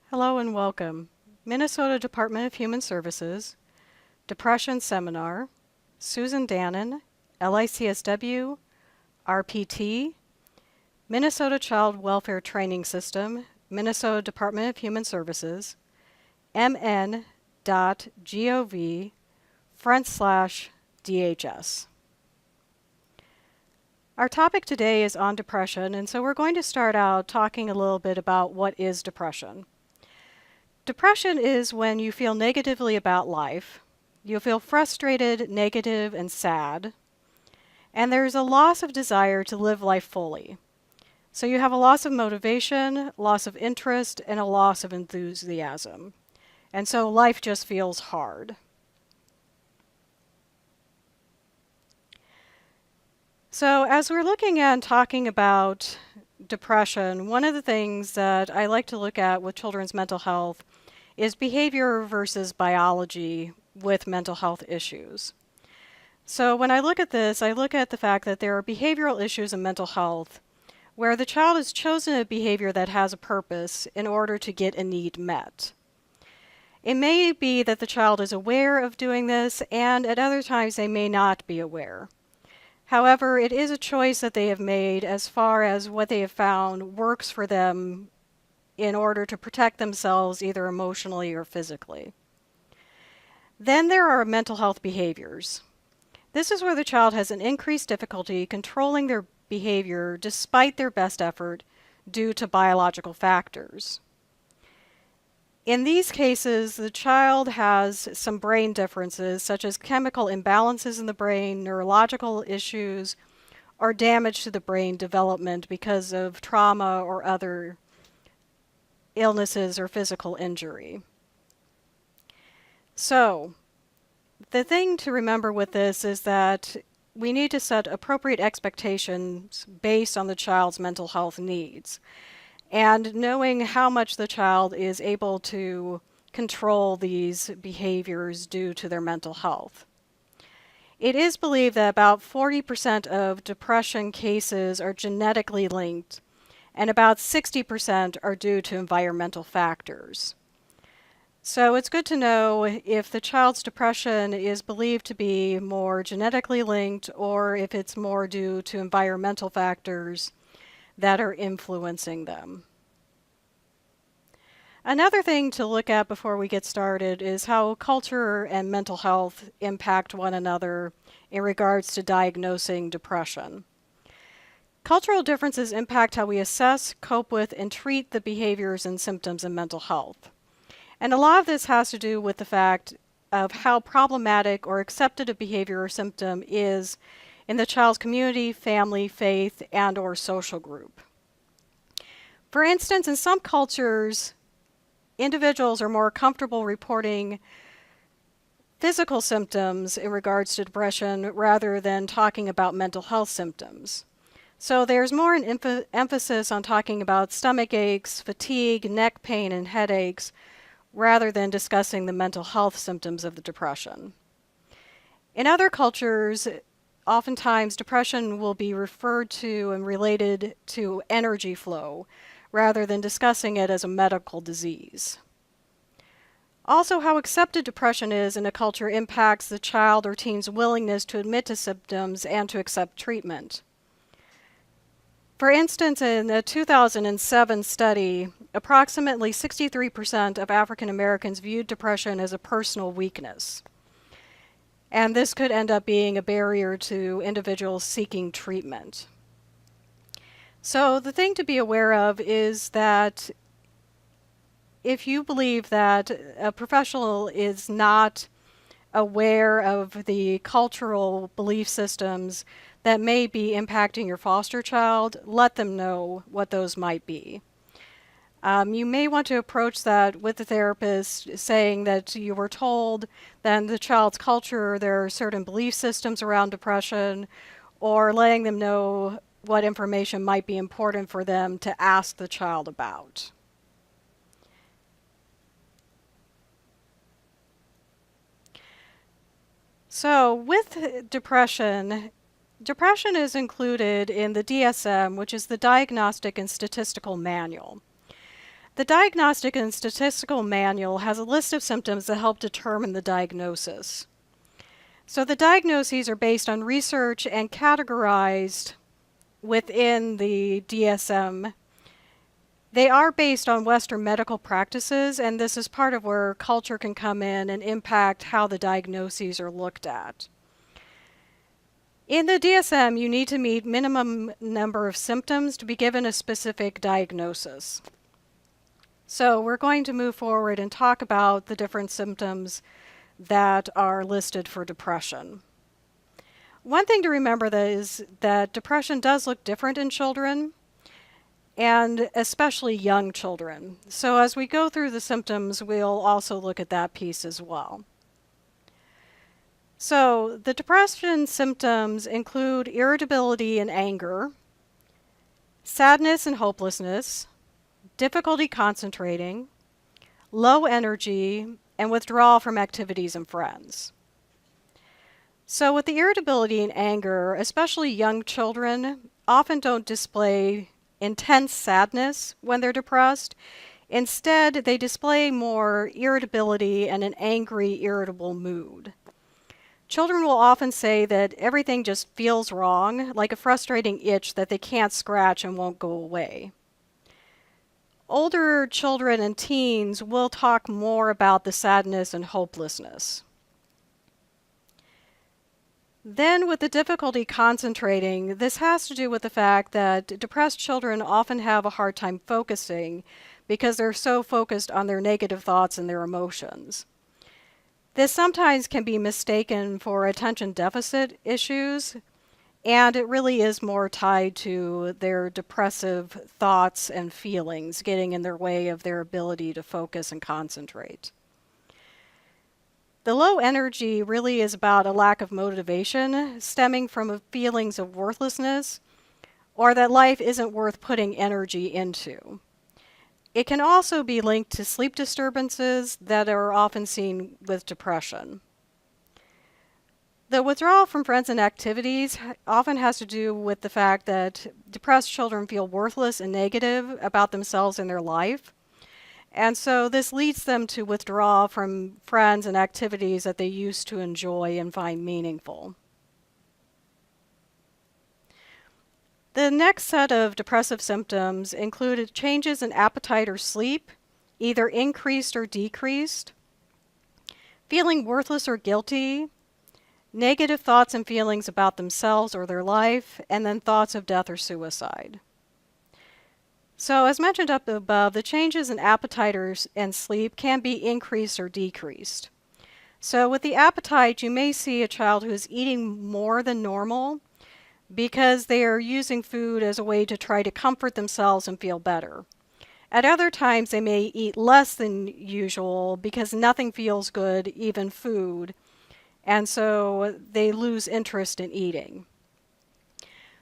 Hello and welcome. Minnesota Department of Human Services, Depression Seminar, Susan Dannon, LICSW, RPT, Minnesota Child Welfare Training System, Minnesota Department of Human Services, mn.gov/DHS. Our topic today is on depression, and so we're going to start out talking a little bit about what is depression. Depression is when you feel negatively about life, you feel frustrated, negative, and sad, and there's a loss of desire to live life fully. So you have a loss of motivation, loss of interest, and a loss of enthusiasm. And so life just feels hard. So as we're looking at and talking about depression, one of the things that I like to look at with children's mental health is behavior versus biology with mental health issues. So when I look at this, I look at the fact that there are behavioral issues in mental health where the child has chosen a behavior that has a purpose in order to get a need met. It may be that the child is aware of doing this, and at other times they may not be aware. However, it is a choice that they have made as far as what they have found works for them in order to protect themselves either emotionally or physically. Then there are mental health behaviors. This is where the child has an increased difficulty controlling their behavior despite their best effort due to biological factors. In these cases, the child has some brain differences, such as chemical imbalances in the brain, neurological issues, or damage to the brain development because of trauma or other illnesses or physical injury. So, the thing to remember with this is that we need to set appropriate expectations based on the child's mental health needs, and knowing how much the child is able to control these behaviors due to their mental health. It is believed that about 40% of depression cases are genetically linked, and about 60% are due to environmental factors. So it's good to know if the child's depression is believed to be more genetically linked or if it's more due to environmental factors that are influencing them. Another thing to look at before we get started is how culture and mental health impact one another in regards to diagnosing depression. Cultural differences impact how we assess, cope with, and treat the behaviors and symptoms in mental health. And a lot of this has to do with the fact of how problematic or accepted a behavior or symptom is in the child's community, family, faith, and or social group. For instance, in some cultures, individuals are more comfortable reporting physical symptoms in regards to depression rather than talking about mental health symptoms. So there's more an emphasis on talking about stomach aches, fatigue, neck pain, and headaches rather than discussing the mental health symptoms of the depression. In other cultures, oftentimes depression will be referred to and related to energy flow rather than discussing it as a medical disease. Also, how accepted depression is in a culture impacts the child or teen's willingness to admit to symptoms and to accept treatment. For instance, in a 2007 study, approximately 63% of African Americans viewed depression as a personal weakness. And this could end up being a barrier to individuals seeking treatment. So the thing to be aware of is that if you believe that a professional is not aware of the cultural belief systems that may be impacting your foster child, let them know what those might be. You may want to approach that with the therapist, saying that you were told that in the child's culture there are certain belief systems around depression, or letting them know what information might be important for them to ask the child about. So with depression is included in the DSM, which is the Diagnostic and Statistical Manual. The Diagnostic and Statistical Manual has a list of symptoms that help determine the diagnosis. So the diagnoses are based on research and categorized within the DSM. They are based on Western medical practices, and this is part of where culture can come in and impact how the diagnoses are looked at. In the DSM, you need to meet minimum number of symptoms to be given a specific diagnosis. So we're going to move forward and talk about the different symptoms that are listed for depression. One thing to remember is that depression does look different in children, and especially young children. So as we go through the symptoms, we'll also look at that piece as well. So the depression symptoms include irritability and anger, sadness and hopelessness, difficulty concentrating, low energy, and withdrawal from activities and friends. So with the irritability and anger, especially young children often don't display intense sadness when they're depressed. Instead, they display more irritability and an angry, irritable mood. Children will often say that everything just feels wrong, like a frustrating itch that they can't scratch and won't go away. Older children and teens will talk more about the sadness and hopelessness. Then with the difficulty concentrating, this has to do with the fact that depressed children often have a hard time focusing because they're so focused on their negative thoughts and their emotions. This sometimes can be mistaken for attention deficit issues, and it really is more tied to their depressive thoughts and feelings getting in their way of their ability to focus and concentrate. The low energy really is about a lack of motivation stemming from feelings of worthlessness or that life isn't worth putting energy into. It can also be linked to sleep disturbances that are often seen with depression. The withdrawal from friends and activities often has to do with the fact that depressed children feel worthless and negative about themselves and their life. And so this leads them to withdraw from friends and activities that they used to enjoy and find meaningful. The next set of depressive symptoms included changes in appetite or sleep, either increased or decreased, feeling worthless or guilty, negative thoughts and feelings about themselves or their life, and then thoughts of death or suicide. So as mentioned up above, the changes in appetite and sleep can be increased or decreased. So with the appetite, you may see a child who is eating more than normal because they are using food as a way to try to comfort themselves and feel better. At other times, they may eat less than usual because nothing feels good, even food, and so they lose interest in eating.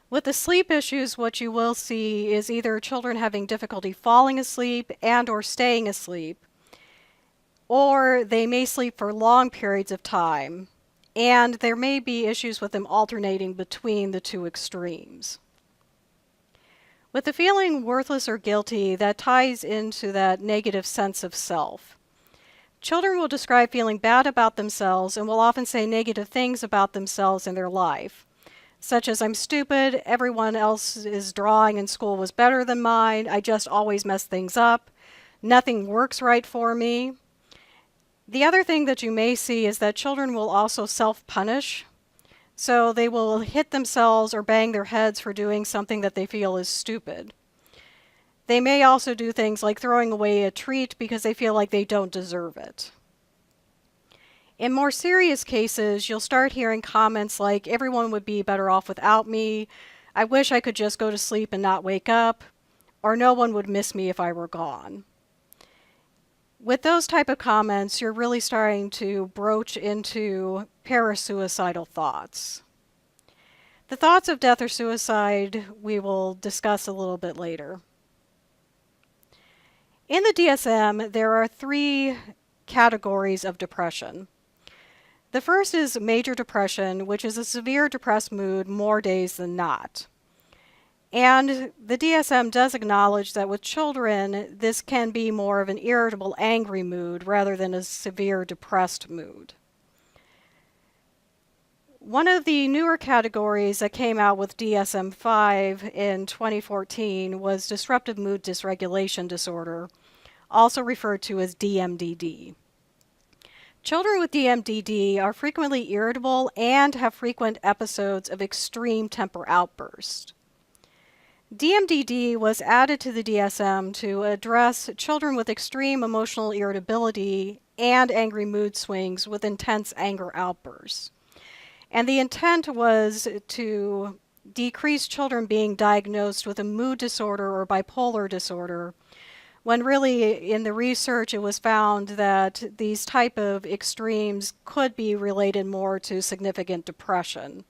With the sleep issues, what you will see is either children having difficulty falling asleep and or staying asleep, or they may sleep for long periods of time, and there may be issues with them alternating between the two extremes. With the feeling worthless or guilty, that ties into that negative sense of self. Children will describe feeling bad about themselves and will often say negative things about themselves in their life, such as, I'm stupid, everyone else's drawing in school was better than mine, I just always mess things up, nothing works right for me. The other thing that you may see is that children will also self-punish. So they will hit themselves or bang their heads for doing something that they feel is stupid. They may also do things like throwing away a treat because they feel like they don't deserve it. In more serious cases, you'll start hearing comments like, everyone would be better off without me, I wish I could just go to sleep and not wake up, or no one would miss me if I were gone. With those type of comments, you're really starting to broach into parasuicidal thoughts. The thoughts of death or suicide we will discuss a little bit later. In the DSM, there are 3 categories of depression. The first is major depression, which is a severe depressed mood more days than not. And the DSM does acknowledge that with children, this can be more of an irritable, angry mood rather than a severe depressed mood. One of the newer categories that came out with DSM-5 in 2014 was disruptive mood dysregulation disorder, also referred to as DMDD. Children with DMDD are frequently irritable and have frequent episodes of extreme temper outbursts. DMDD was added to the DSM to address children with extreme emotional irritability and angry mood swings with intense anger outbursts. And the intent was to decrease children being diagnosed with a mood disorder or bipolar disorder, when really in the research it was found that these type of extremes could be related more to significant depression.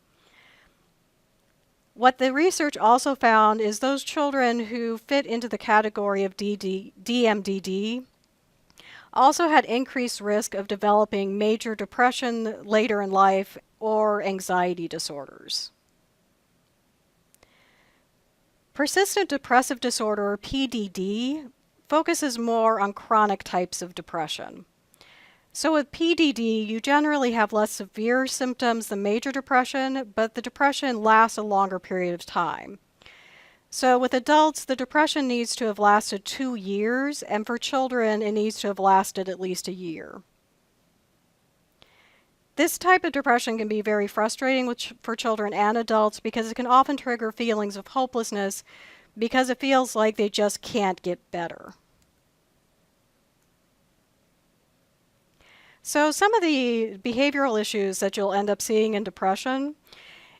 What the research also found is those children who fit into the category of DMDD also had increased risk of developing major depression later in life or anxiety disorders. Persistent depressive disorder, or PDD, focuses more on chronic types of depression. So with PDD, you generally have less severe symptoms than major depression, but the depression lasts a longer period of time. So with adults, the depression needs to have lasted 2 years, and for children, it needs to have lasted at least a year. This type of depression can be very frustrating for children and adults because it can often trigger feelings of hopelessness because it feels like they just can't get better. So some of the behavioral issues that you'll end up seeing in depression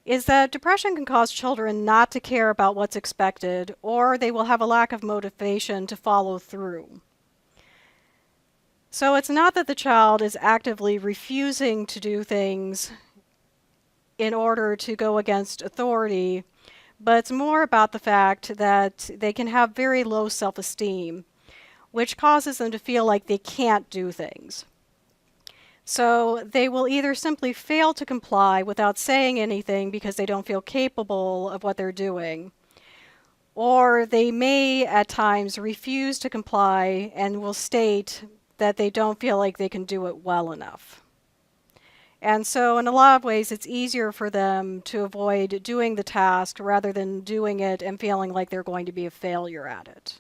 is that depression can cause children not to care about what's expected, or they will have a lack of motivation to follow through. So it's not that the child is actively refusing to do things in order to go against authority, but it's more about the fact that they can have very low self-esteem, which causes them to feel like they can't do things. So they will either simply fail to comply without saying anything because they don't feel capable of what they're doing, or they may at times refuse to comply and will state that they don't feel like they can do it well enough. And so in a lot of ways, it's easier for them to avoid doing the task rather than doing it and feeling like they're going to be a failure at it.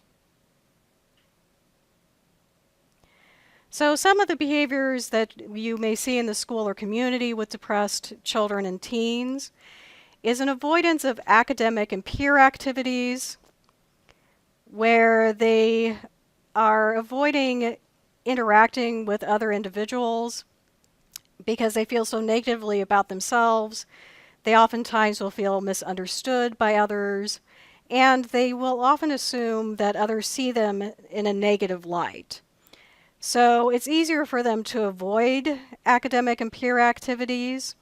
So some of the behaviors that you may see in the school or community with depressed children and teens is an avoidance of academic and peer activities, where they are avoiding interacting with other individuals because they feel so negatively about themselves. They oftentimes will feel misunderstood by others, and they will often assume that others see them in a negative light. So it's easier for them to avoid academic and peer activities,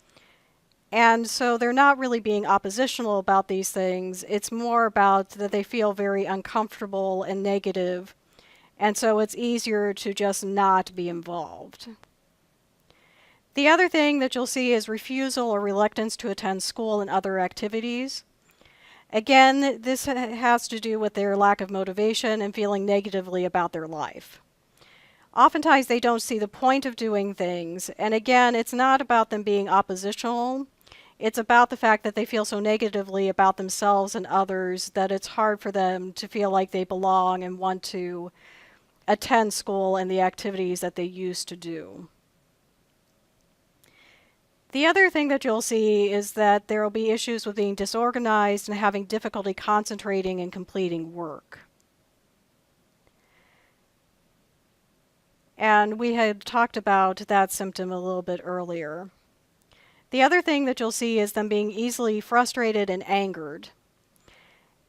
and so they're not really being oppositional about these things. It's more about that they feel very uncomfortable and negative, and so it's easier to just not be involved. The other thing that you'll see is refusal or reluctance to attend school and other activities. Again, this has to do with their lack of motivation and feeling negatively about their life. Oftentimes they don't see the point of doing things, and again, it's not about them being oppositional. It's about the fact that they feel so negatively about themselves and others that it's hard for them to feel like they belong and want to attend school and the activities that they used to do. The other thing that you'll see is that there will be issues with being disorganized and having difficulty concentrating and completing work. And we had talked about that symptom a little bit earlier. The other thing that you'll see is them being easily frustrated and angered.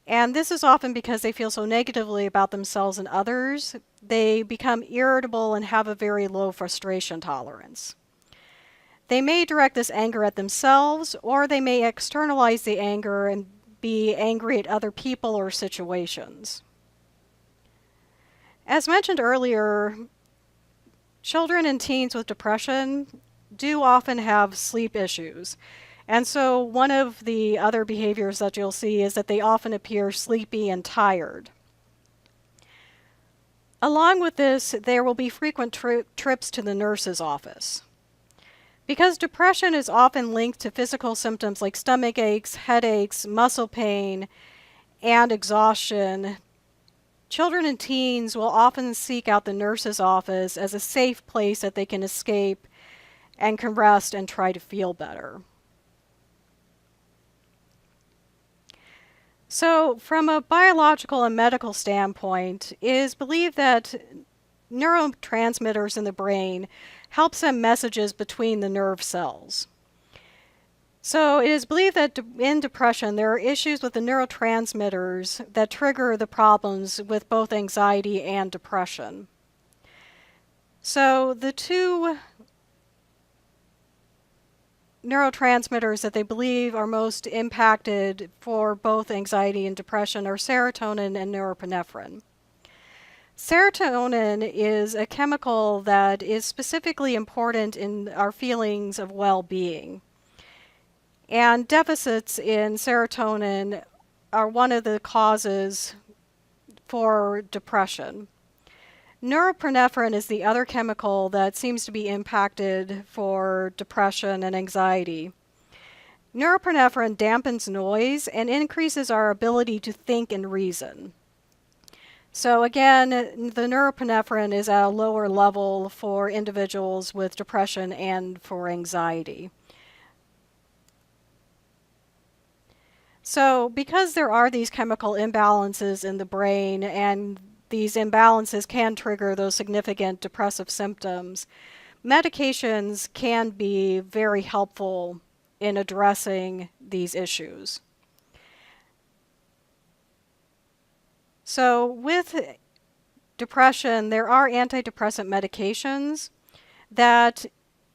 And this is often because they feel so negatively about themselves and others, they become irritable and have a very low frustration tolerance. They may direct this anger at themselves, or they may externalize the anger and be angry at other people or situations. As mentioned earlier, children and teens with depression do often have sleep issues. And so one of the other behaviors that you'll see is that they often appear sleepy and tired. Along with this, there will be frequent trips to the nurse's office. Because depression is often linked to physical symptoms like stomach aches, headaches, muscle pain, and exhaustion, children and teens will often seek out the nurse's office as a safe place that they can escape and can rest and try to feel better. So, from a biological and medical standpoint, it is believed that neurotransmitters in the brain help send messages between the nerve cells. So it is believed that in depression there are issues with the neurotransmitters that trigger the problems with both anxiety and depression. So the two neurotransmitters that they believe are most impacted for both anxiety and depression are serotonin and norepinephrine. Serotonin is a chemical that is specifically important in our feelings of well-being. And deficits in serotonin are one of the causes for depression. Norepinephrine is the other chemical that seems to be impacted for depression and anxiety. Norepinephrine dampens noise and increases our ability to think and reason. So again, the norepinephrine is at a lower level for individuals with depression and for anxiety. So because there are these chemical imbalances in the brain, and these imbalances can trigger those significant depressive symptoms, medications can be very helpful in addressing these issues. So with depression, there are antidepressant medications that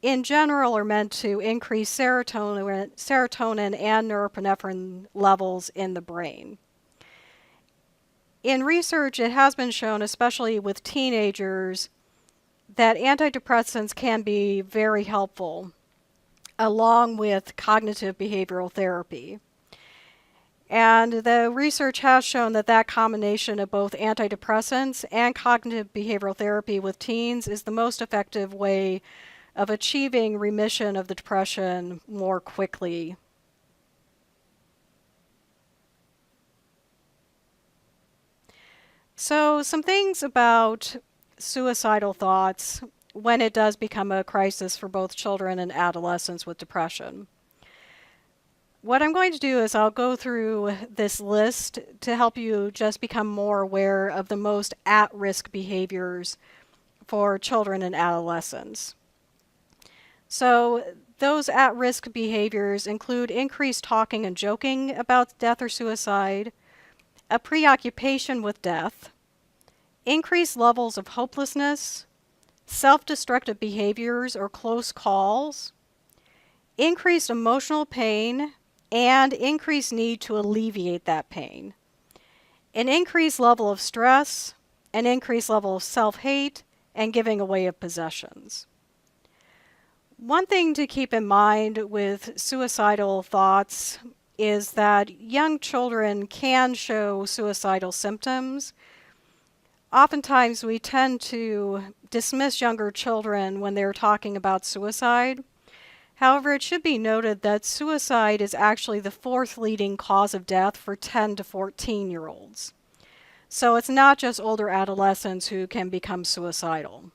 in general are meant to increase serotonin and norepinephrine levels in the brain. In research, it has been shown, especially with teenagers, that antidepressants can be very helpful, along with cognitive behavioral therapy. And the research has shown that that combination of both antidepressants and cognitive behavioral therapy with teens is the most effective way of achieving remission of the depression more quickly. So, some things about suicidal thoughts when it does become a crisis for both children and adolescents with depression. What I'm going to do is I'll go through this list to help you just become more aware of the most at-risk behaviors for children and adolescents. So those at-risk behaviors include increased talking and joking about death or suicide, a preoccupation with death, increased levels of hopelessness, self-destructive behaviors or close calls, increased emotional pain, and increased need to alleviate that pain, an increased level of stress, an increased level of self-hate, and giving away of possessions. One thing to keep in mind with suicidal thoughts is that young children can show suicidal symptoms. Oftentimes we tend to dismiss younger children when they're talking about suicide. However, it should be noted that suicide is actually the fourth leading cause of death for 10 to 14-year-olds. So it's not just older adolescents who can become suicidal.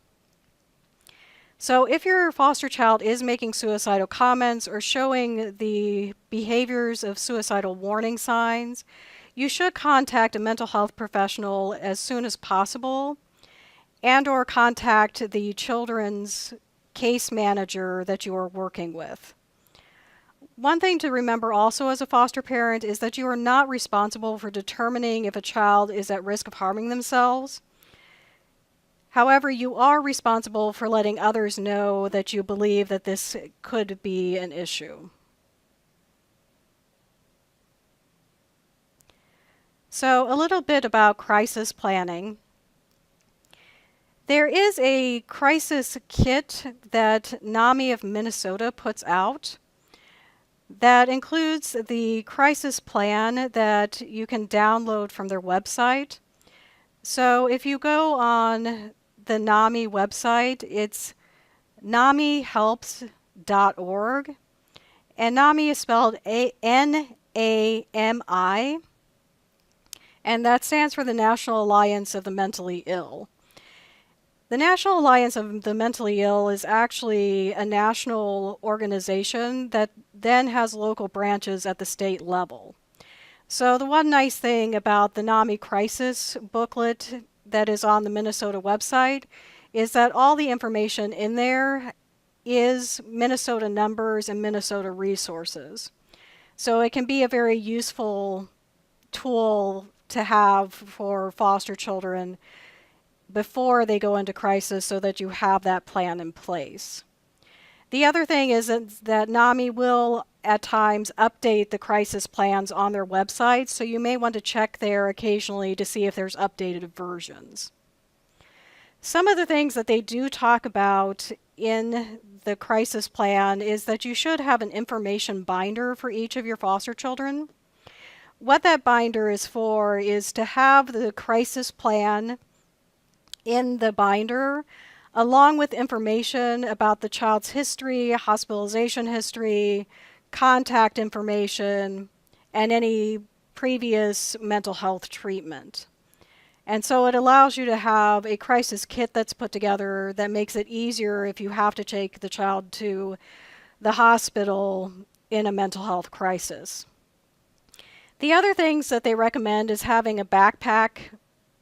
So if your foster child is making suicidal comments or showing the behaviors of suicidal warning signs, you should contact a mental health professional as soon as possible, and or contact the children's case manager that you are working with. One thing to remember also as a foster parent is that you are not responsible for determining if a child is at risk of harming themselves. However, you are responsible for letting others know that you believe that this could be an issue. So, a little bit about crisis planning. There is a crisis kit that NAMI of Minnesota puts out. That includes the crisis plan that you can download from their website. So if you go on the NAMI website, it's namihelps.org. And NAMI is spelled Nami, and that stands for the National Alliance of the Mentally Ill. The National Alliance of the Mentally Ill is actually a national organization that then has local branches at the state level. So the one nice thing about the NAMI crisis booklet that is on the Minnesota website is that all the information in there is Minnesota numbers and Minnesota resources. So it can be a very useful tool to have for foster children before they go into crisis so that you have that plan in place. The other thing is that NAMI will at times update the crisis plans on their website, so you may want to check there occasionally to see if there's updated versions. Some of the things that they do talk about in the crisis plan is that you should have an information binder for each of your foster children. What that binder is for is to have the crisis plan in the binder along with information about the child's history, hospitalization history, contact information, and any previous mental health treatment. And so it allows you to have a crisis kit that's put together that makes it easier if you have to take the child to the hospital in a mental health crisis. The other things that they recommend is having a backpack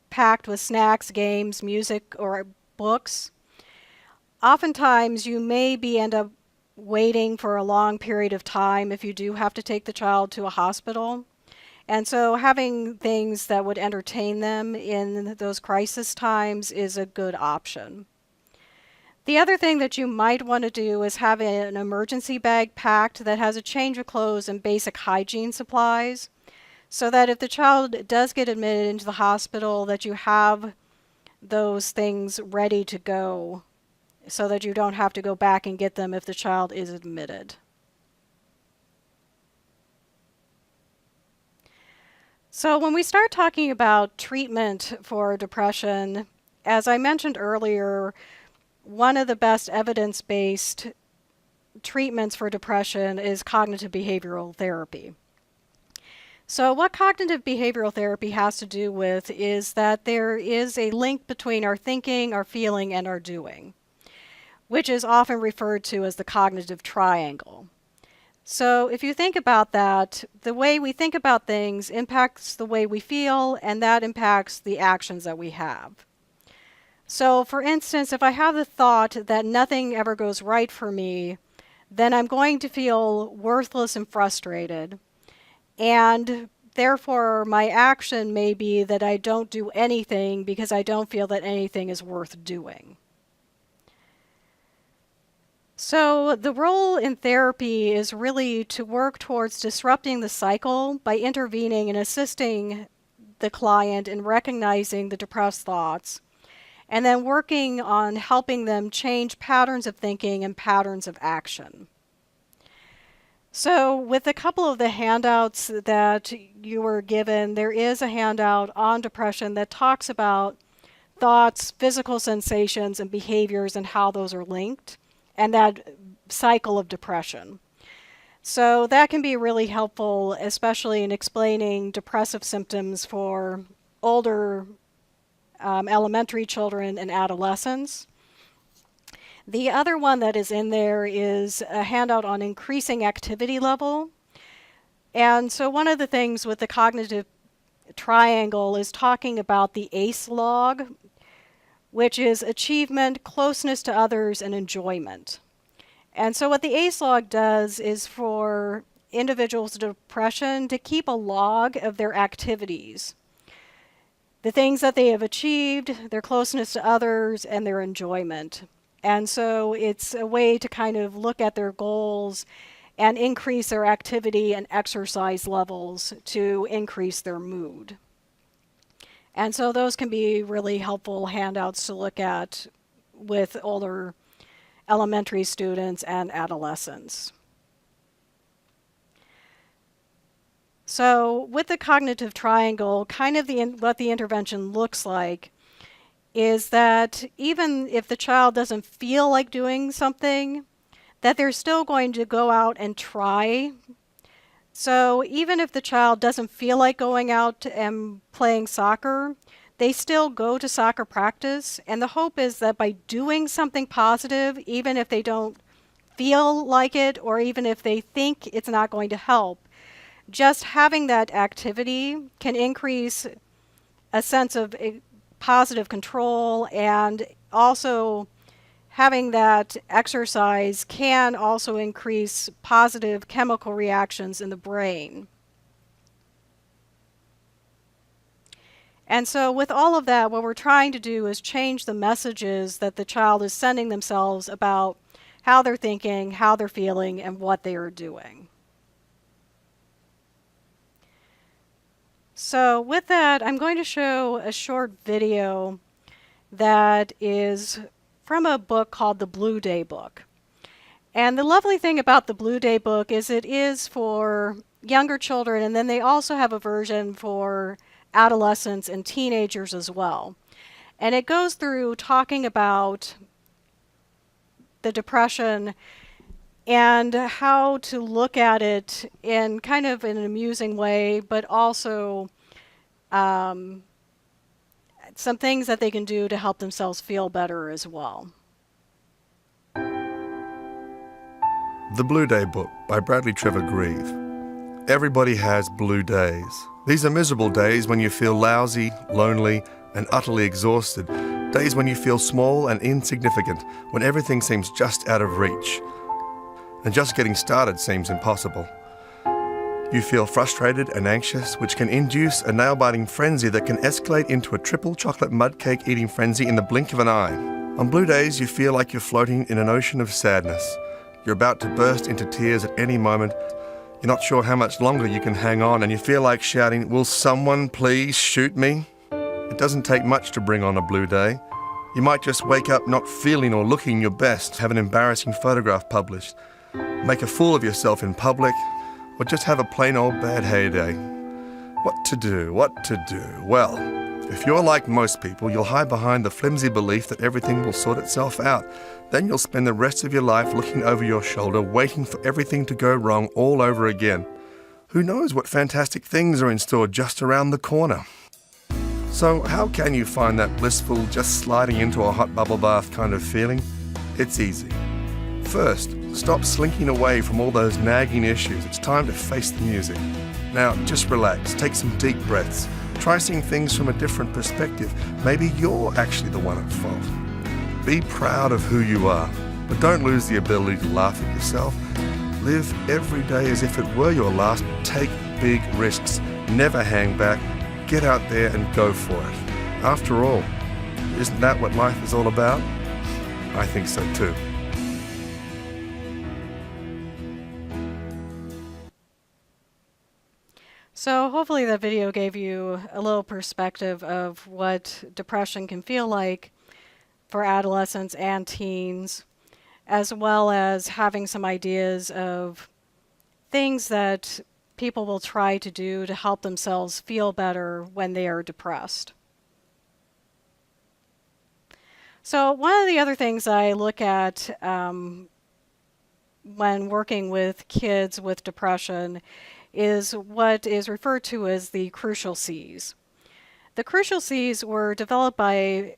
packed with snacks, games, music, or books. Oftentimes you may end up waiting for a long period of time if you do have to take the child to a hospital. And so having things that would entertain them in those crisis times is a good option. The other thing that you might want to do is have an emergency bag packed that has a change of clothes and basic hygiene supplies, so that if the child does get admitted into the hospital, that you have those things ready to go so that you don't have to go back and get them if the child is admitted. So when we start talking about treatment for depression, as I mentioned earlier, one of the best evidence-based treatments for depression is cognitive behavioral therapy. So what cognitive behavioral therapy has to do with is that there is a link between our thinking, our feeling, and our doing, which is often referred to as the cognitive triangle. So if you think about that, the way we think about things impacts the way we feel, and that impacts the actions that we have. So for instance, if I have the thought that nothing ever goes right for me, then I'm going to feel worthless and frustrated. And therefore, my action may be that I don't do anything because I don't feel that anything is worth doing. So the role in therapy is really to work towards disrupting the cycle by intervening and assisting the client in recognizing the depressed thoughts, and then working on helping them change patterns of thinking and patterns of action. So with a couple of the handouts that you were given, there is a handout on depression that talks about thoughts, physical sensations, and behaviors and how those are linked, and that cycle of depression. So that can be really helpful, especially in explaining depressive symptoms for older elementary children and adolescents. The other one that is in there is a handout on increasing activity level. And so one of the things with the cognitive triangle is talking about the ACE log, which is achievement, closeness to others, and enjoyment. And so what the ACE log does is for individuals with depression to keep a log of their activities, the things that they have achieved, their closeness to others, and their enjoyment. And so it's a way to kind of look at their goals and increase their activity and exercise levels to increase their mood. And so those can be really helpful handouts to look at with older elementary students and adolescents. So with the cognitive triangle, kind of what the intervention looks like is that even if the child doesn't feel like doing something, that they're still going to go out and try. So even if the child doesn't feel like going out and playing soccer, they still go to soccer practice. And the hope is that by doing something positive, even if they don't feel like it or even if they think it's not going to help, just having that activity can increase a sense of positive control, and also having that exercise can also increase positive chemical reactions in the brain. And so with all of that, what we're trying to do is change the messages that the child is sending themselves about how they're thinking, how they're feeling, and what they are doing. So with that, I'm going to show a short video that is from a book called the Blue Day Book. And the lovely thing about the Blue Day Book is it is for younger children, and then they also have a version for adolescents and teenagers as well. And it goes through talking about the depression and how to look at it in kind of an amusing way, but also some things that they can do to help themselves feel better as well. The Blue Day Book by Bradley Trevor Grieve. Everybody has blue days. These are miserable days when you feel lousy, lonely, and utterly exhausted. Days when you feel small and insignificant, when everything seems just out of reach. And just getting started seems impossible. You feel frustrated and anxious, which can induce a nail-biting frenzy that can escalate into a triple chocolate mud cake eating frenzy in the blink of an eye. On blue days, you feel like you're floating in an ocean of sadness. You're about to burst into tears at any moment. You're not sure how much longer you can hang on, and you feel like shouting, "Will someone please shoot me?" It doesn't take much to bring on a blue day. You might just wake up not feeling or looking your best, have an embarrassing photograph published, make a fool of yourself in public, or just have a plain old bad hair day. What to do? What to do? Well, if you're like most people, you'll hide behind the flimsy belief that everything will sort itself out. Then you'll spend the rest of your life looking over your shoulder, waiting for everything to go wrong all over again. Who knows what fantastic things are in store just around the corner? So how can you find that blissful, just sliding into a hot bubble bath kind of feeling? It's easy. First, stop slinking away from all those nagging issues. It's time to face the music. Now, just relax, take some deep breaths. Try seeing things from a different perspective. Maybe you're actually the one at fault. Be proud of who you are, but don't lose the ability to laugh at yourself. Live every day as if it were your last. Take big risks. Never hang back. Get out there and go for it. After all, isn't that what life is all about? I think so too. So hopefully that video gave you a little perspective of what depression can feel like for adolescents and teens, as well as having some ideas of things that people will try to do to help themselves feel better when they are depressed. So one of the other things I look at when working with kids with depression is what is referred to as the crucial C's. The crucial C's were developed by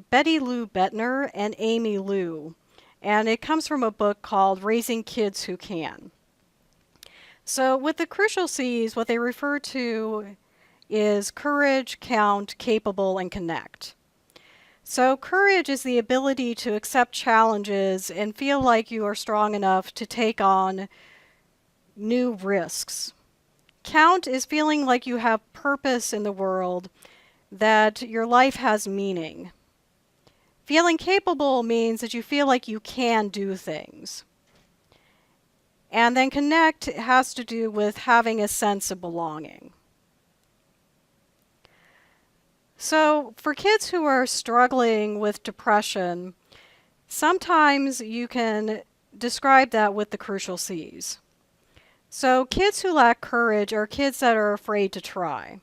Betty Lou Bettner and Amy Liu, and it comes from a book called Raising Kids Who Can. So with the crucial C's, what they refer to is courage, count, capable, and connect. So courage is the ability to accept challenges and feel like you are strong enough to take on new risks. Count is feeling like you have purpose in the world, that your life has meaning. Feeling capable means that you feel like you can do things. And then connect has to do with having a sense of belonging. So for kids who are struggling with depression, sometimes you can describe that with the crucial C's. So kids who lack courage are kids that are afraid to try.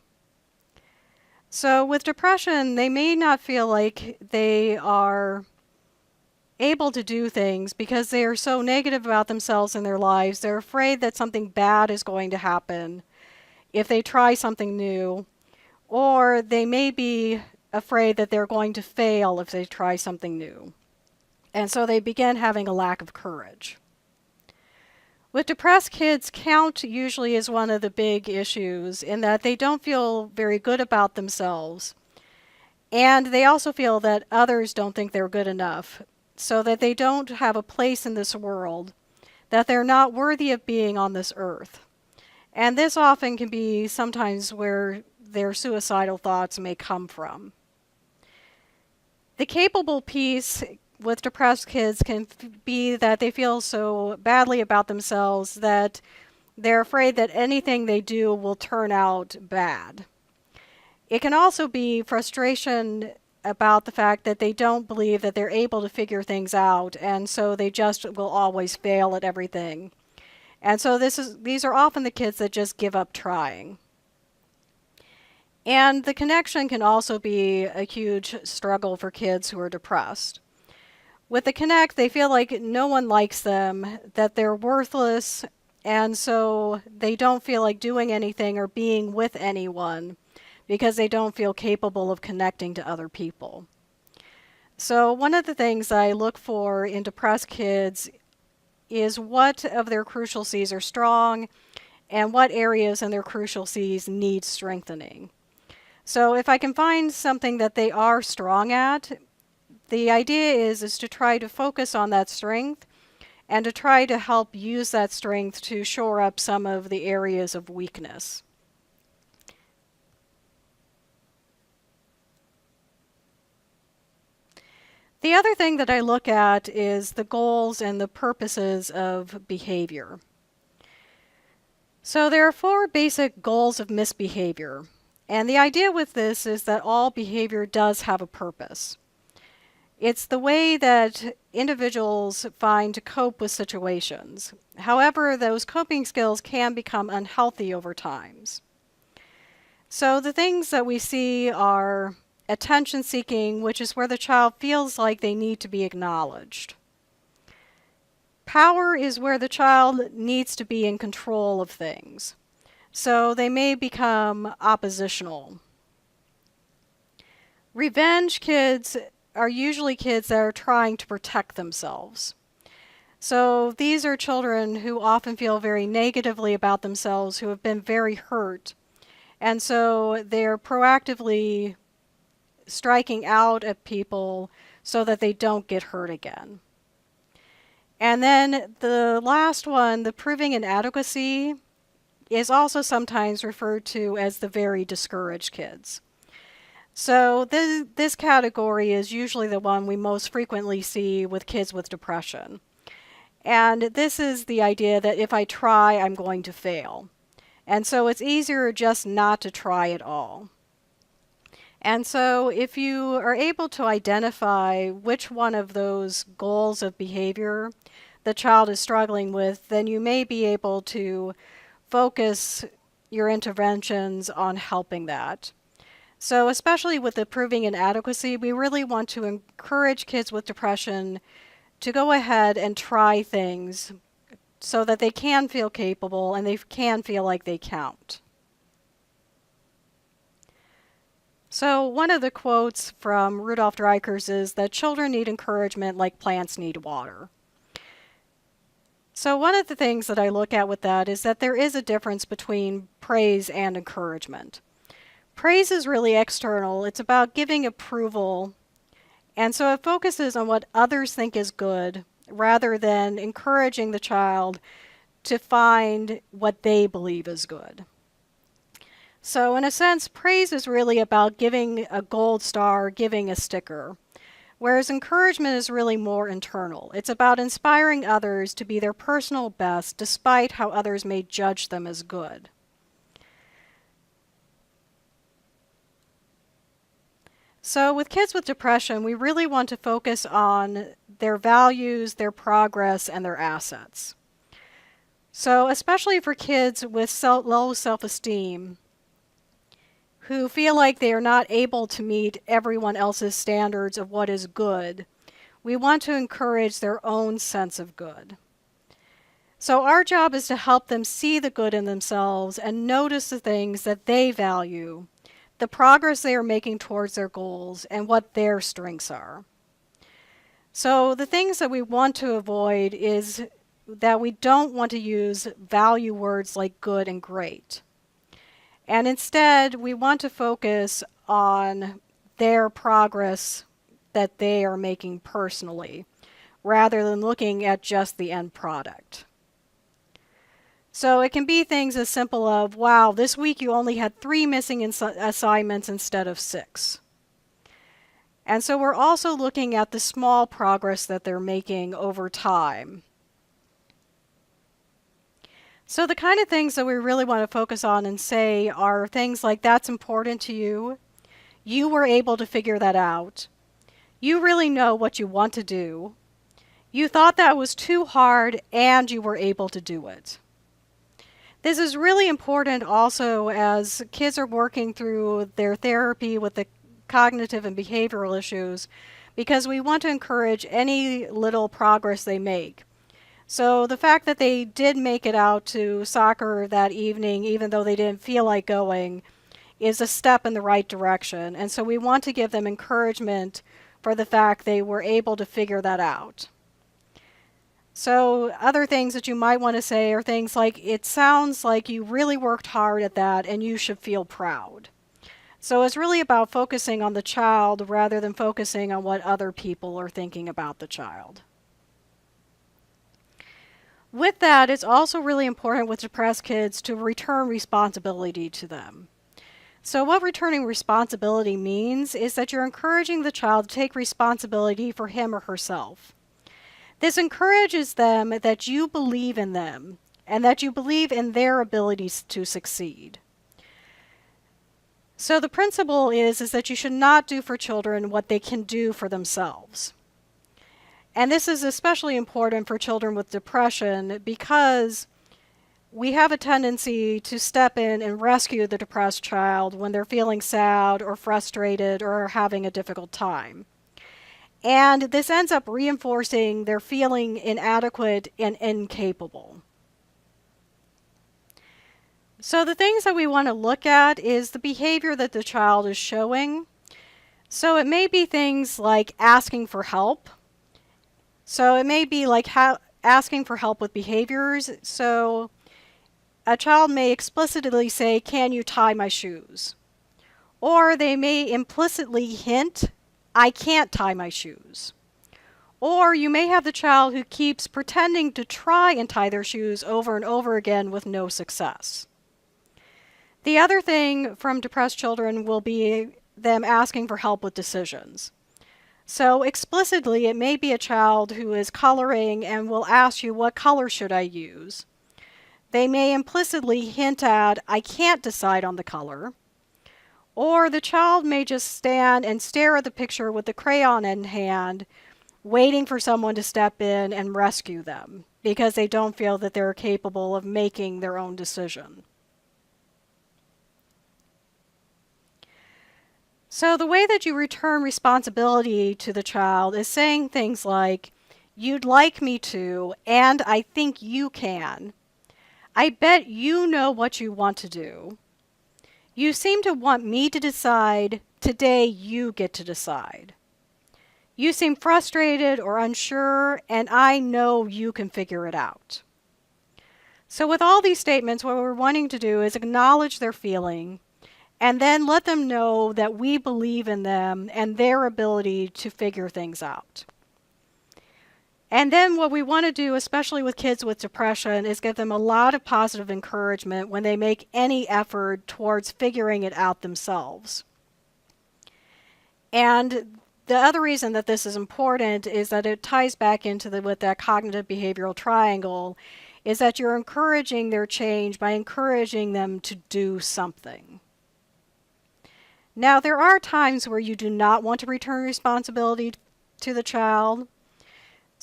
So with depression, they may not feel like they are able to do things because they are so negative about themselves and their lives. They're afraid that something bad is going to happen if they try something new, or they may be afraid that they're going to fail if they try something new. And so they begin having a lack of courage. With depressed kids, count usually is one of the big issues in that they don't feel very good about themselves. And they also feel that others don't think they're good enough, so that they don't have a place in this world, that they're not worthy of being on this earth. And this often can be sometimes where their suicidal thoughts may come from. The capable piece with depressed kids can be that they feel so badly about themselves that they're afraid that anything they do will turn out bad. It can also be frustration about the fact that they don't believe that they're able to figure things out, and so they just will always fail at everything. And so these are often the kids that just give up trying. And the connection can also be a huge struggle for kids who are depressed. With the connect, they feel like no one likes them, that they're worthless, and so they don't feel like doing anything or being with anyone because they don't feel capable of connecting to other people. So one of the things I look for in depressed kids is what of their crucial Cs are strong and what areas in their crucial Cs need strengthening. So if I can find something that they are strong at, the idea is to try to focus on that strength and to try to help use that strength to shore up some of the areas of weakness. The other thing that I look at is the goals and the purposes of behavior. So there are 4 basic goals of misbehavior. And the idea with this is that all behavior does have a purpose. It's the way that individuals find to cope with situations. However, those coping skills can become unhealthy over time. So the things that we see are attention seeking, which is where the child feels like they need to be acknowledged. Power is where the child needs to be in control of things. So they may become oppositional. Revenge kids are usually kids that are trying to protect themselves. So these are children who often feel very negatively about themselves, who have been very hurt. And so they're proactively striking out at people so that they don't get hurt again. And then the last one, the proving inadequacy, is also sometimes referred to as the very discouraged kids. So this category is usually the one we most frequently see with kids with depression. And this is the idea that if I try, I'm going to fail. And so it's easier just not to try at all. And so if you are able to identify which one of those goals of behavior the child is struggling with, then you may be able to focus your interventions on helping that. So especially with the proving inadequacy, we really want to encourage kids with depression to go ahead and try things so that they can feel capable and they can feel like they count. So one of the quotes from Rudolf Dreikurs is that children need encouragement like plants need water. So one of the things that I look at with that is that there is a difference between praise and encouragement. Praise is really external. It's about giving approval, and so it focuses on what others think is good rather than encouraging the child to find what they believe is good. So in a sense, praise is really about giving a gold star, giving a sticker, whereas encouragement is really more internal. It's about inspiring others to be their personal best despite how others may judge them as good. So with kids with depression, we really want to focus on their values, their progress, and their assets. So, especially for kids with low self-esteem who feel like they are not able to meet everyone else's standards of what is good, we want to encourage their own sense of good. So our job is to help them see the good in themselves and notice the things that they value, the progress they are making towards their goals, and what their strengths are. So the things that we want to avoid is that we don't want to use value words like good and great. And instead, we want to focus on their progress that they are making personally, rather than looking at just the end product. So it can be things as simple as, wow, this week you only had 3 missing assignments instead of 6. And so we're also looking at the small progress that they're making over time. So the kind of things that we really want to focus on and say are things like, that's important to you. You were able to figure that out. You really know what you want to do. You thought that was too hard and you were able to do it. This is really important also as kids are working through their therapy with the cognitive and behavioral issues, because we want to encourage any little progress they make. So the fact that they did make it out to soccer that evening, even though they didn't feel like going, is a step in the right direction. And so we want to give them encouragement for the fact they were able to figure that out. So other things that you might want to say are things like, it sounds like you really worked hard at that and you should feel proud. So it's really about focusing on the child rather than focusing on what other people are thinking about the child. With that, it's also really important with depressed kids to return responsibility to them. So what returning responsibility means is that you're encouraging the child to take responsibility for him or herself. This encourages them that you believe in them and that you believe in their abilities to succeed. So the principle is that you should not do for children what they can do for themselves. And this is especially important for children with depression because we have a tendency to step in and rescue the depressed child when they're feeling sad or frustrated or having a difficult time. And this ends up reinforcing their feeling inadequate and incapable. So the things that we want to look at is the behavior that the child is showing. So it may be things like asking for help. So it may be like asking for help with behaviors. So a child may explicitly say, "Can you tie my shoes?" Or they may implicitly hint, "I can't tie my shoes." Or you may have the child who keeps pretending to try and tie their shoes over and over again with no success. The other thing from depressed children will be them asking for help with decisions. So explicitly, it may be a child who is coloring and will ask you, "What color should I use?" They may implicitly hint at, "I can't decide on the color." Or the child may just stand and stare at the picture with the crayon in hand, waiting for someone to step in and rescue them because they don't feel that they're capable of making their own decision. So the way that you return responsibility to the child is saying things like, "You'd like me to, and I think you can. I bet you know what you want to do. You seem to want me to decide. Today you get to decide. You seem frustrated or unsure, and I know you can figure it out." So with all these statements, what we're wanting to do is acknowledge their feeling and then let them know that we believe in them and their ability to figure things out. And then what we want to do, especially with kids with depression, is give them a lot of positive encouragement when they make any effort towards figuring it out themselves. And the other reason that this is important is that it ties back into with that cognitive behavioral triangle, is that you're encouraging their change by encouraging them to do something. Now, there are times where you do not want to return responsibility to the child.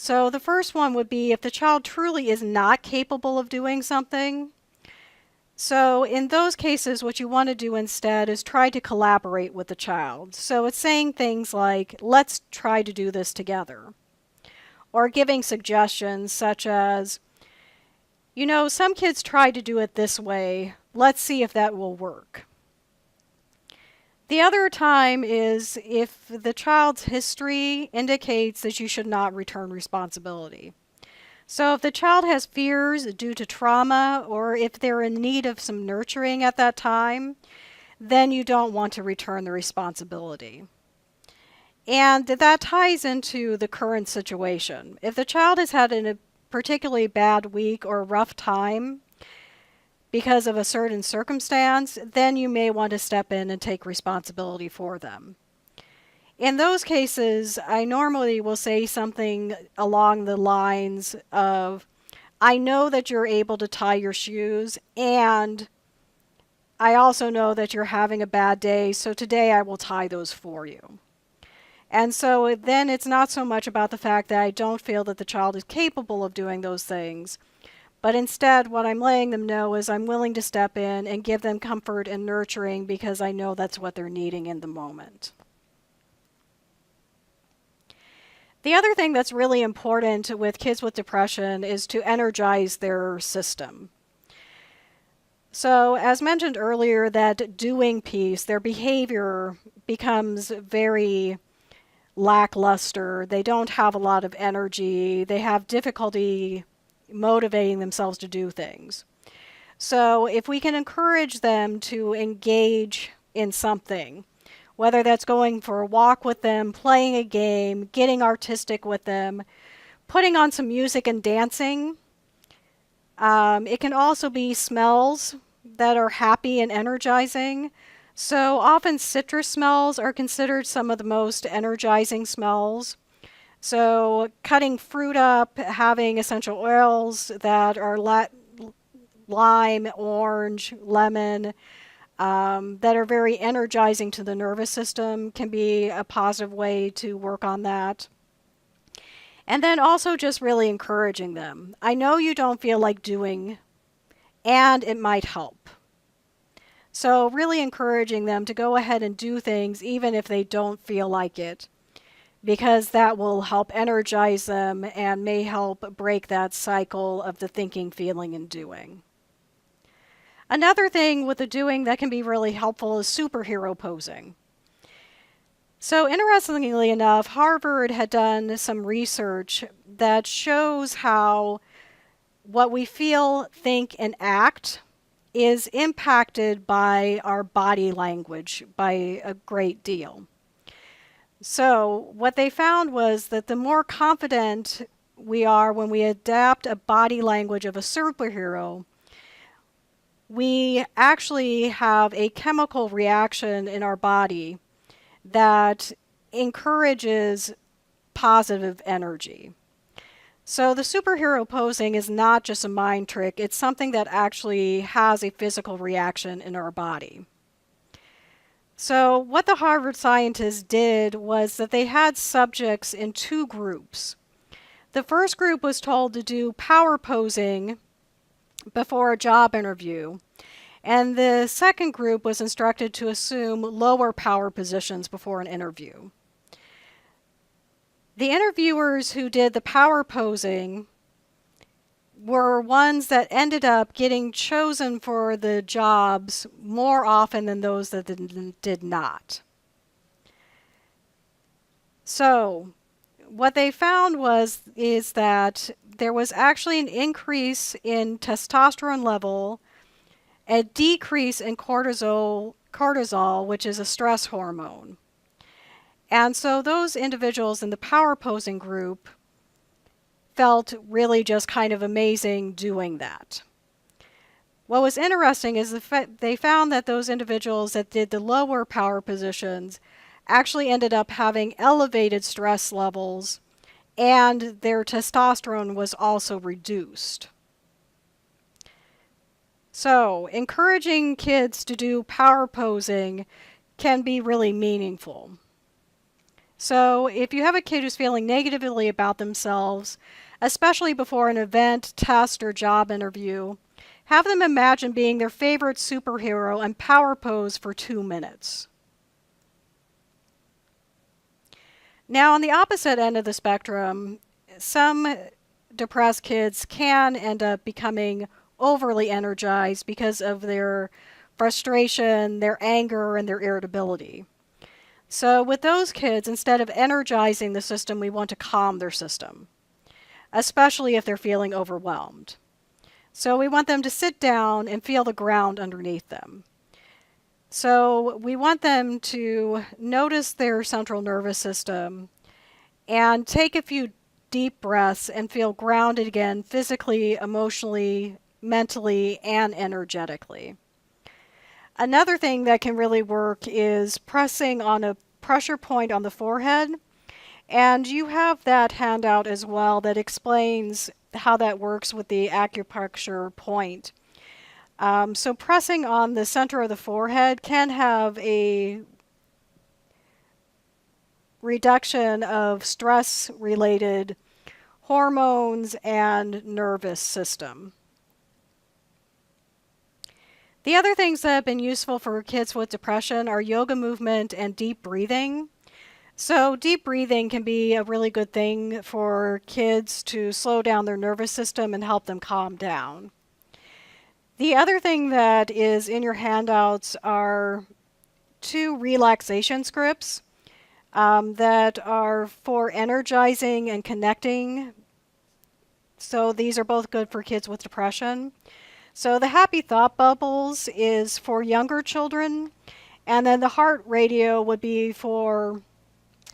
So the first one would be if the child truly is not capable of doing something. So in those cases, what you want to do instead is try to collaborate with the child. So it's saying things like, let's try to do this together. Or giving suggestions such as, you know, some kids try to do it this way. Let's see if that will work. The other time is if the child's history indicates that you should not return responsibility. So if the child has fears due to trauma or if they're in need of some nurturing at that time, then you don't want to return the responsibility. And that ties into the current situation. If the child has had a particularly bad week or rough time because of a certain circumstance, then you may want to step in and take responsibility for them. In those cases, I normally will say something along the lines of, I know that you're able to tie your shoes, and I also know that you're having a bad day, so today I will tie those for you. And so then it's not so much about the fact that I don't feel that the child is capable of doing those things, but instead what I'm letting them know is I'm willing to step in and give them comfort and nurturing because I know that's what they're needing in the moment. The other thing that's really important with kids with depression is to energize their system. So, as mentioned earlier, that doing piece, their behavior becomes very lackluster. They don't have a lot of energy. They have difficulty motivating themselves to do things. So, if we can encourage them to engage in something, whether that's going for a walk with them, playing a game, getting artistic with them, putting on some music and dancing. It can also be smells that are happy and energizing. So often citrus smells are considered some of the most energizing smells. So cutting fruit up, having essential oils that are lime, orange, lemon, that are very energizing to the nervous system can be a positive way to work on that. And then also just really encouraging them. I know you don't feel like doing, and it might help. So really encouraging them to go ahead and do things even if they don't feel like it, because that will help energize them and may help break that cycle of the thinking, feeling, and doing. Another thing with the doing that can be really helpful is superhero posing. So interestingly enough, Harvard had done some research that shows how what we feel, think, and act is impacted by our body language by a great deal. So what they found was that the more confident we are when we adapt a body language of a superhero, we actually have a chemical reaction in our body that encourages positive energy. So the superhero posing is not just a mind trick, it's something that actually has a physical reaction in our body. So what the Harvard scientists did was that they had subjects in two groups. The first group was told to do power posing before a job interview, and the second group was instructed to assume lower power positions before an interview. The interviewers who did the power posing were ones that ended up getting chosen for the jobs more often than those that did not. So what they found is that there was actually an increase in testosterone level, a decrease in cortisol, which is a stress hormone. And so those individuals in the power posing group felt really just kind of amazing doing that. What was interesting is they found that those individuals that did the lower power positions actually ended up having elevated stress levels, and their testosterone was also reduced. So, encouraging kids to do power posing can be really meaningful. So if you have a kid who's feeling negatively about themselves, especially before an event, test, or job interview, have them imagine being their favorite superhero and power pose for 2 minutes. Now, on the opposite end of the spectrum, some depressed kids can end up becoming overly energized because of their frustration, their anger, and their irritability. So with those kids, instead of energizing the system, we want to calm their system, especially if they're feeling overwhelmed. So we want them to sit down and feel the ground underneath them. So we want them to notice their central nervous system and take a few deep breaths and feel grounded again physically, emotionally, mentally, and energetically. Another thing that can really work is pressing on a pressure point on the forehead. And you have that handout as well that explains how that works with the acupuncture point. So pressing on the center of the forehead can have a reduction of stress-related hormones and nervous system. The other things that have been useful for kids with depression are yoga movement and deep breathing. So deep breathing can be a really good thing for kids to slow down their nervous system and help them calm down. The other thing that is in your handouts are 2 relaxation scripts that are for energizing and connecting. So these are both good for kids with depression. So the Happy Thought Bubbles is for younger children, and then the Heart Radio would be for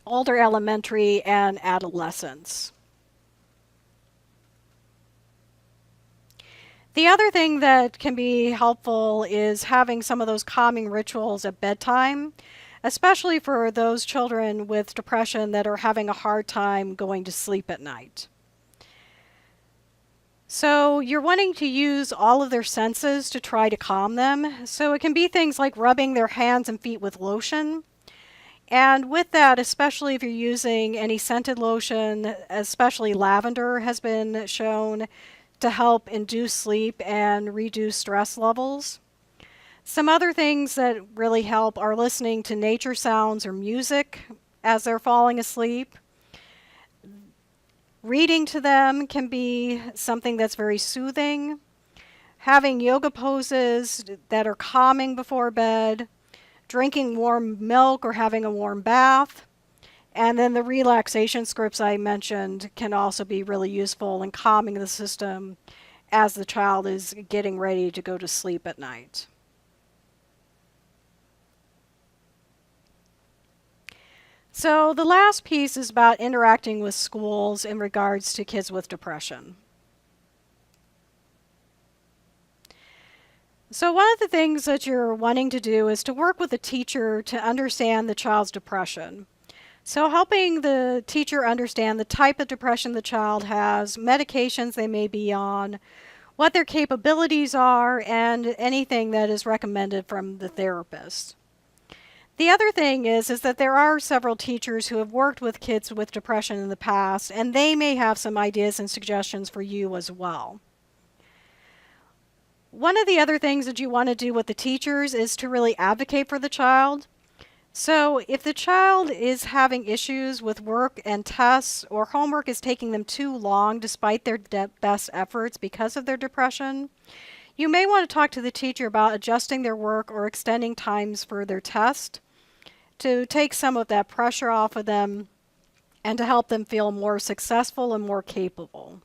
older elementary and adolescents. The other thing that can be helpful is having some of those calming rituals at bedtime, especially for those children with depression that are having a hard time going to sleep at night. So you're wanting to use all of their senses to try to calm them. So it can be things like rubbing their hands and feet with lotion. And with that, especially if you're using any scented lotion, especially lavender has been shown to help induce sleep and reduce stress levels. Some other things that really help are listening to nature sounds or music as they're falling asleep. Reading to them can be something that's very soothing. Having yoga poses that are calming before bed. Drinking warm milk or having a warm bath. And then the relaxation scripts I mentioned can also be really useful in calming the system as the child is getting ready to go to sleep at night. So the last piece is about interacting with schools in regards to kids with depression. So one of the things that you're wanting to do is to work with the teacher to understand the child's depression. So helping the teacher understand the type of depression the child has, medications they may be on, what their capabilities are, and anything that is recommended from the therapist. The other thing is that there are several teachers who have worked with kids with depression in the past, and they may have some ideas and suggestions for you as well. One of the other things that you want to do with the teachers is to really advocate for the child. So if the child is having issues with work and tests, or homework is taking them too long despite their best efforts because of their depression, you may want to talk to the teacher about adjusting their work or extending times for their test to take some of that pressure off of them and to help them feel more successful and more capable.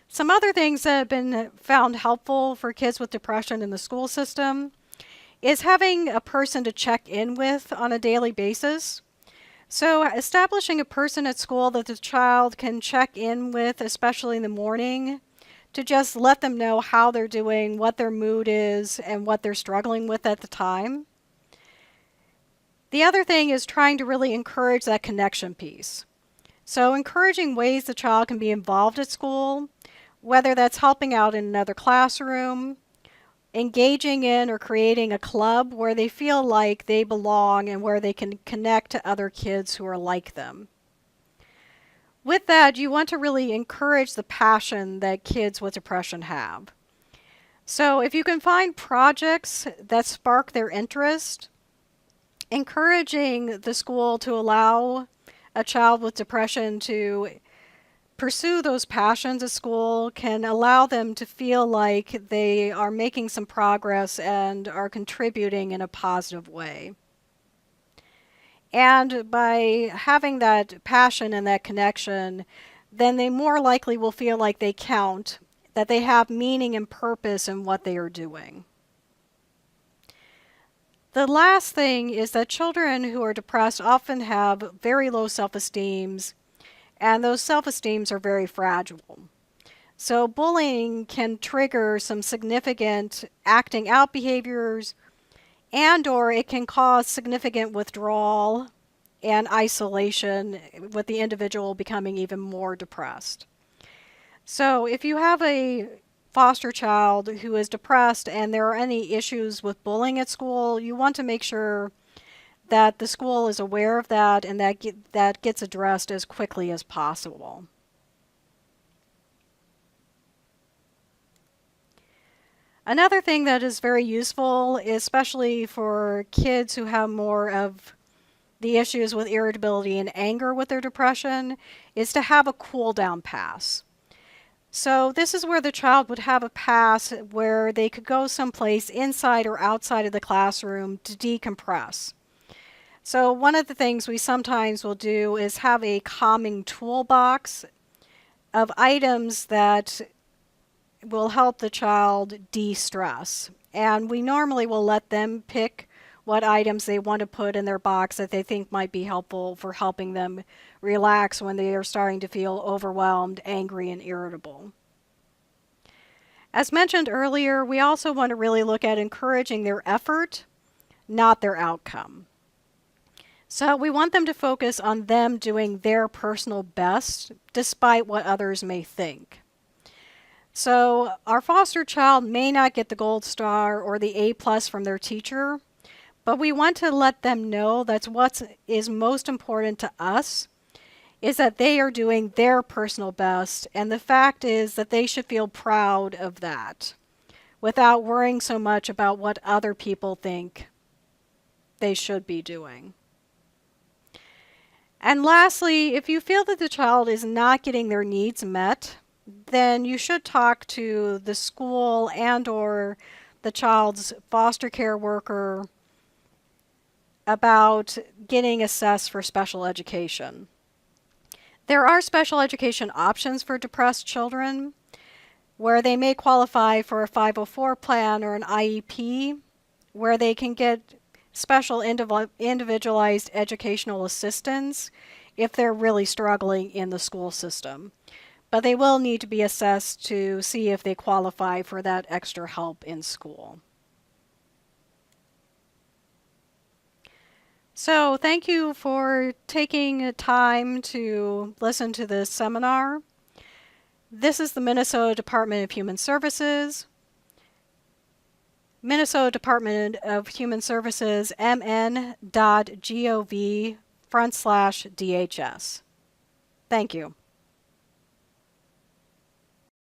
Some other things that have been found helpful for kids with depression in the school system is having a person to check in with on a daily basis. So establishing a person at school that the child can check in with, especially in the morning, to just let them know how they're doing, what their mood is, and what they're struggling with at the time. The other thing is trying to really encourage that connection piece. So encouraging ways the child can be involved at school, whether that's helping out in another classroom, engaging in or creating a club where they feel like they belong and where they can connect to other kids who are like them. With that, you want to really encourage the passion that kids with depression have. So if you can find projects that spark their interest, encouraging the school to allow a child with depression to pursue those passions at school can allow them to feel like they are making some progress and are contributing in a positive way. And by having that passion and that connection, then they more likely will feel like they count, that they have meaning and purpose in what they are doing. The last thing is that children who are depressed often have very low self-esteems, and those self-esteems are very fragile. So bullying can trigger some significant acting out behaviors, and or it can cause significant withdrawal and isolation, with the individual becoming even more depressed. So if you have a foster child who is depressed and there are any issues with bullying at school, you want to make sure that the school is aware of that and that gets addressed as quickly as possible. Another thing that is very useful, especially for kids who have more of the issues with irritability and anger with their depression, is to have a cool down pass. So this is where the child would have a pass where they could go someplace inside or outside of the classroom to decompress. So one of the things we sometimes will do is have a calming toolbox of items that will help the child de-stress. And we normally will let them pick what items they want to put in their box that they think might be helpful for helping them relax when they are starting to feel overwhelmed, angry, and irritable. As mentioned earlier, we also want to really look at encouraging their effort, not their outcome. So we want them to focus on them doing their personal best, despite what others may think. So our foster child may not get the gold star or the A+ from their teacher, but we want to let them know that's what is most important to us, is that they are doing their personal best, and the fact is that they should feel proud of that without worrying so much about what other people think they should be doing. And lastly, if you feel that the child is not getting their needs met, then you should talk to the school and or the child's foster care worker about getting assessed for special education. There are special education options for depressed children where they may qualify for a 504 plan or an IEP, where they can get special individualized educational assistance if they're really struggling in the school system. But they will need to be assessed to see if they qualify for that extra help in school. So thank you for taking time to listen to this seminar. This is the Minnesota Department of Human Services. Minnesota Department of Human Services, mn.gov/DHS. Thank you.